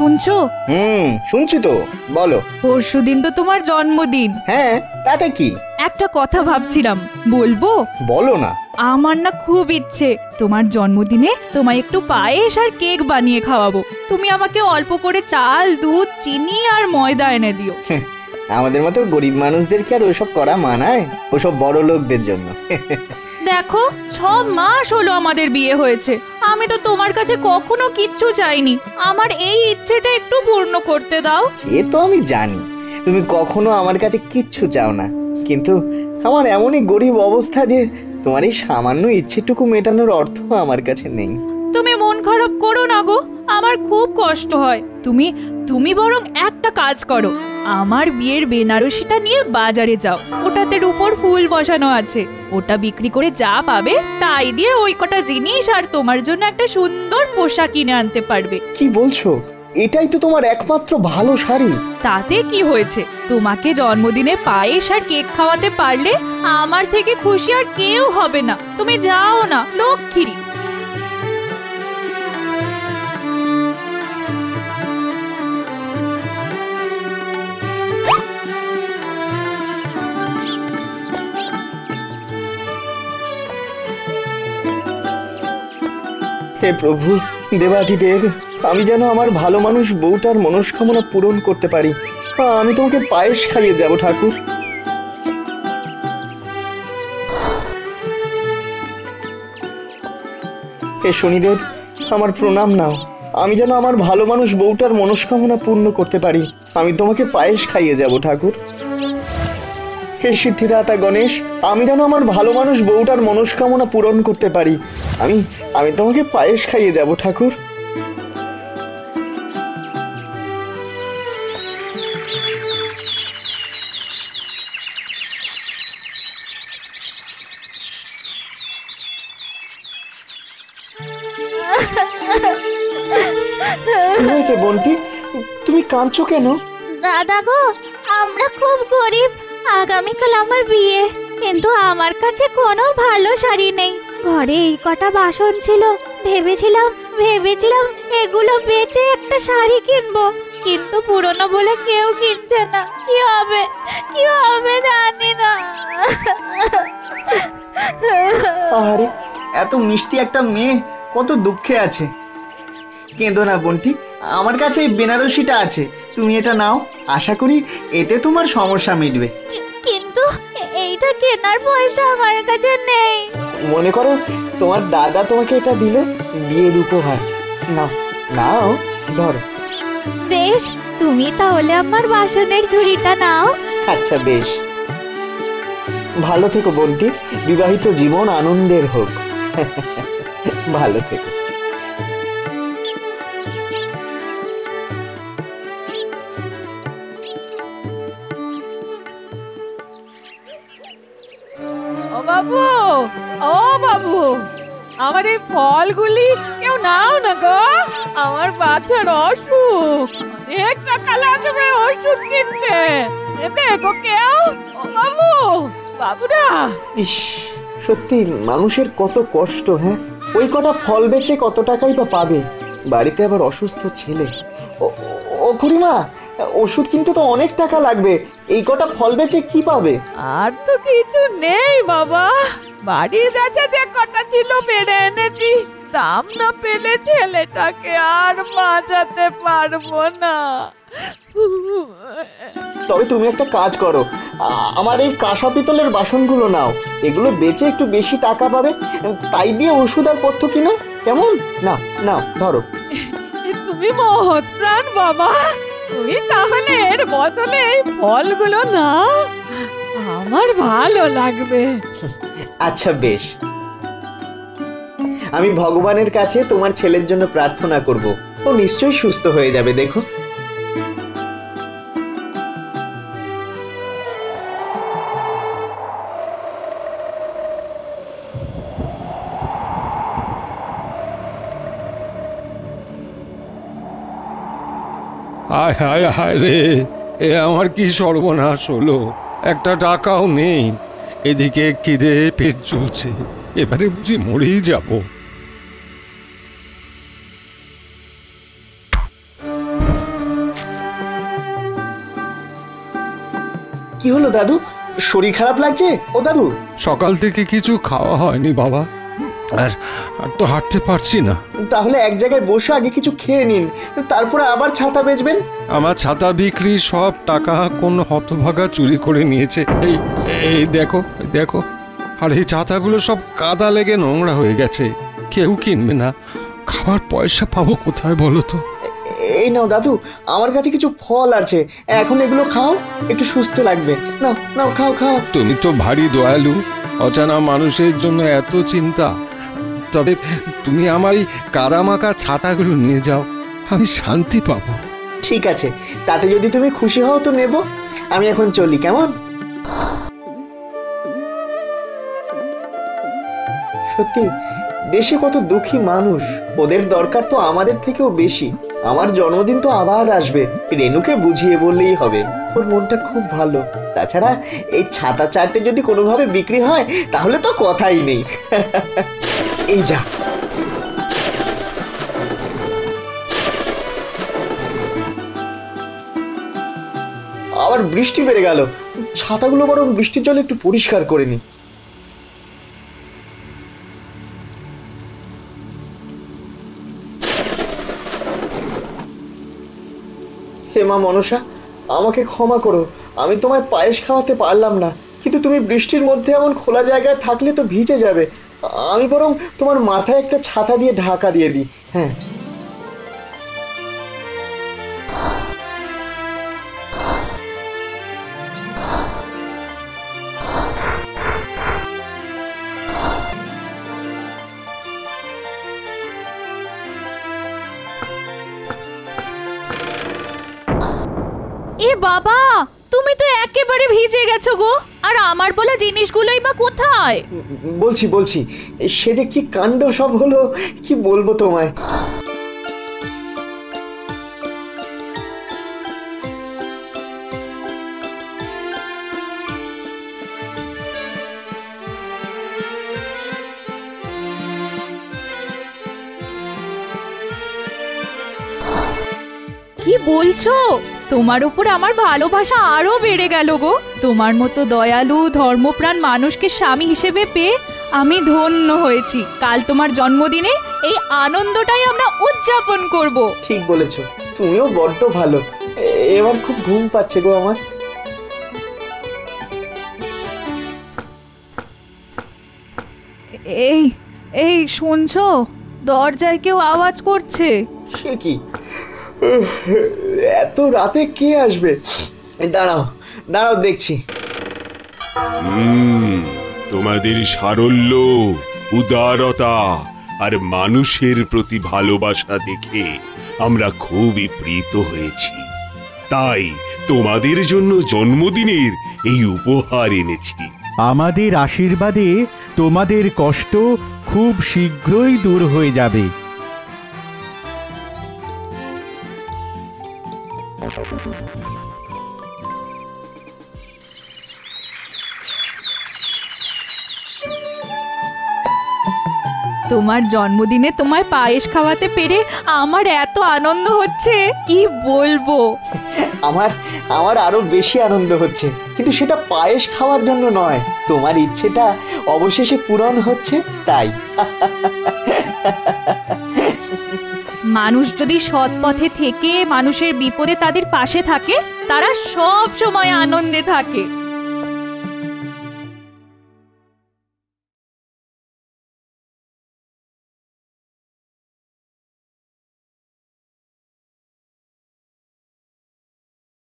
শুনছো? শুনছি তো, বলো। পরশুদিন তো তোমার জন্মদিন। হ্যাঁ, তাতে কি? একটা কথা ভাবছিলাম, বলবো? বলো না। আমার না খুব ইচ্ছে তোমার জন্মদিনে তোমায় একটু পায়েস আর কেক বানিয়ে খাওয়াবো। তুমি আমাকে অল্প করে চাল, দুধ, চিনি আর ময়দা এনে দিও। আমাদের মতো গরিব মানুষদের কি আর ওসব করা মানায়? ওসব বড় লোকদের জন্য। দেখো, 6 মাস হলো আমাদের বিয়ে হয়েছে, আমি তো তোমার কাছে কখনো কিচ্ছু চাইনি। আমার এই ইচ্ছেটা একটু পূর্ণ করতে দাও। এ তো আমি জানি তুমি কখনো আমার কাছে কিচ্ছু চাও না, কিন্তু আমার এমনই গরিব অবস্থা যে তোমার এই সামান্য ইচ্ছেটুকু মেটানোর অর্থ আমার কাছে নেই। তুমি মন খারাপ করো না গো, আমার খুব কষ্ট হয়। তুমি বরং একটা কাজ করো, আমার বিয়ের বেনারসিটা নিয়ে বাজারে যাও। ওটাতে রূপোর ফুল বসানো আছে, ওটা বিক্রি করে যা পাবে তাই দিয়ে ওই কটা জিনিস আর তোমার জন্য একটা সুন্দর পোশাক কিনে আনতে পারবে। কি বলছো? এটাই তো তোমার একমাত্র ভালো শাড়ি। তাতে কি হয়েছে? তোমাকে জন্মদিনে পায়েস আর কেক খাওয়াতে পারলে আমার থেকে খুশি আর কেউ হবে না। তুমি যাও না, লক্ষ্মী। হে প্রভু, দেবাদিদেব, আমি যেন আমার ভালো মানুষ বউটার মনস্কামনা পূরণ করতে পারি। আমি তোমাকে পায়েস খাইয়ে যাব ঠাকুর। হে শনিদেব, আমার প্রণাম নাও। আমি যেন আমার ভালো মানুষ বউটার মনস্কামনা পূর্ণ করতে পারি। আমি তোমাকে পায়েস খাইয়ে যাব ঠাকুর। হে সিদ্ধিদাতা গণেশ, আমি যেন আমার ভালো মানুষ বউটার মনস্কামনা পূরণ করতে পারি। আমি তোমাকে পায়েস খাইয়ে যাব ঠাকুর। কি হয়েছে বন্টি, তুমি কাঁদছো কেন? দাদা গো, আমরা খুব গরিব। আগামীকাল আমার বিয়ে, কিন্তু আমার কাছে কোনো ভালো শাড়ি নেই। ঘরে এই কটা বাসন ছিল, ভেবেছিলাম এগুলো বেচে একটা শাড়ি কিনবো, কিন্তু পুরনো বলে কেউ কিনছে না। কি হবে জানি না। আরে, এত মিষ্টি একটা মেয়ে কত দুঃখে আছে। কেঁদো না বন্টি, আমার কাছে এই বেনারসিটা আছে, তুমি এটা নাও। আশা করি এতে তোমার সমস্যা মিটবে। কিন্তু এইটা কেনার পয়সা আমার কাছে নেই। মনে করো তোমার দাদা তোমাকে এটা দিল বিয়ের উপহার। নাও নাও, ধরো। বেশ, তুমি তাহলে আমার বাসনের ঝুড়িটা নাও। আচ্ছা বেশ, ভালো থেকো বন্টি, বিবাহিত জীবন আনন্দের হোক। ভালো থেকো। বাবু, ও বাবু, আমার এই ফলগুলি কেউ নাও না গো। আমার বাচ্চার অসুখ, অনেক টাকা লাগবে ওষুধ কিনতে। নেবে গো কেউ? ও বাবু, বাবুরা। ইস, সত্যি মানুষের কত কষ্ট। হ্যাঁ, ওই কটা ফল বেচে কত টাকাই বা পাবে? বাড়িতে আবার অসুস্থ ছেলে। ও খুড়িমা, ওষুধ কিনতে তো অনেক টাকা লাগবে, এই কটা ফল বেচে কি পাবে? আর তো কিছু নেই বাবা, বাড়ির কাছে যে কটা ছিল বেড়ে এনেছি। দাম না পেলে ছেলেটাকে আর বাঁচাতে পারবো না। তবে তুমি একটা কাজ করো, আমার এই কাঁসা পিতলের বাসনগুলো নাও, এগুলো বেচে একটু বেশি টাকা পাবে, তাই দিয়ে ওষুধ আর পথ্য কিনো, কেমন? নাও নাও, ধরো। তুমি মহৎ প্রাণ বাবা, তুমি তাহলে এর বদলে এই ফলগুলো নাও, আমার ভালো লাগবে। আচ্ছা বেশ, আমি ভগবানের কাছে তোমার ছেলের জন্য প্রার্থনা করব, ও নিশ্চয়ই সুস্থ হয়ে যাবে। দেখো, হায় হায় হায় রে, এ আমার কি সর্বনাশ হলো! একটা টাকাও নেই, এদিকে খিদে পেট চলছে, এবারে বুঝি মরেই যাব। কি হলো দাদু? শরীর খারাপ লাগছে ও দাদু? সকাল থেকে কিছু খাওয়া হয়নি বাবা, আর আর তো হাঁটতে পারছি না। তাহলে এক জায়গায় বসে আগে কিছু খেয়ে নিন, তারপরে আবার ছাতা বেচবেন। আমার ছাতা বিক্রি সব টাকা কোন হতভাগা চুরি করে নিয়েছে। এই এই দেখো দেখো, আর এই ছাতাগুলো সব কাদা লেগে নোংরা হয়ে গেছে, কেউ কিনবে না। খাবার পয়সা পাবো কোথায় বলো তো? এই নাও দাদু, আমার কাছে কিছু ফল আছে, এখন এগুলো খাও, একটু সুস্থ লাগবে। নাও নাও, খাও খাও। তুমি তো ভারী দয়ালু, অজানা মানুষের জন্য এত চিন্তা। তবে তুমি আমার এই কাদামাকা ছাতাগুলো নিয়ে যাও, আমি শান্তি পাবো। ঠিক আছে, তাতে যদি তুমি খুশি হও তো নেব। আমি এখন চলি, কেমন? সত্যি দেশে কত দুঃখী মানুষ, ওদের দরকার তো আমাদের থেকেও বেশি। আমার জন্মদিন তো আবার আসবে, রেনুকে বুঝিয়ে বললেই হবে, ওর মনটা খুব ভালো। তাছাড়া এই ছাতা চারটে যদি কোনোভাবে বিক্রি হয় তাহলে তো কথাই নেই। এই যা, আবার বৃষ্টি বেড়ে গেল। ছাতাগুলো বরং বৃষ্টির জলে একটু পরিষ্কার করে নি। হে মা মনসা, আমাকে ক্ষমা করো, আমি তোমায় পায়েস খাওয়াতে পারলাম না, কিন্তু তুমি বৃষ্টির মধ্যে এমন খোলা জায়গায় থাকলে তো ভিজে যাবে। আমি বরং তোমার মাথায় একটা ছাতা দিয়ে ঢাকা দিয়ে দিই। হ্যাঁ, এ বাবা, তুমি তো একেবারে ভিজে গেছো গো, আর আমার বলা জিনিসগুলোই বা কোথায়? বলছি বলছি, সে যে কি কাণ্ড সব হলো, কি বলবো তোমায়। কি বলছো? তোমার উপর আমার ভালোবাসা আরো বেড়ে গেল গো। তোমার মতো দয়ালু ধর্মপ্রাণ মানুষকে স্বামী হিসেবে পেয়ে আমি ধন্য হয়েছি। কাল তোমার জন্মদিনে এই আনন্দটাই আমরা উদযাপন করব। ঠিক বলেছো, তুমিও বড্ড ভালো। এবার খুব ঘুম পাচ্ছে গো আমার। এই এই শুনছো? দরজায় কেউ আওয়াজ করছে। সে কি? এত রাতে কে আসবে? দাঁড়াও দাঁড়াও, দেখছি। তোমাদের সারল্য, উদারতা আর মানুষের প্রতি ভালোবাসা দেখে আমরা খুবই প্রীত হয়েছি। তাই তোমাদের জন্য জন্মদিনের এই উপহার এনেছি। আমাদের আশীর্বাদে তোমাদের কষ্ট খুব শীঘ্রই দূর হয়ে যাবে। তোমার জন্মদিনে তোমায় পায়েস খাওয়াতে পেরে আমার এত আনন্দ হচ্ছে, কি বলবো। আমার আমার আরো বেশি আনন্দ হচ্ছে, কিন্তু সেটা পায়েস খাওয়ার জন্য নয়, তোমার ইচ্ছেটা অবশেষে পূরণ হচ্ছে তাই। মানুষ যদি সৎ পথে থেকে মানুষের বিপদে তাদের পাশে থাকে, তারা সব সময় আনন্দে থাকে।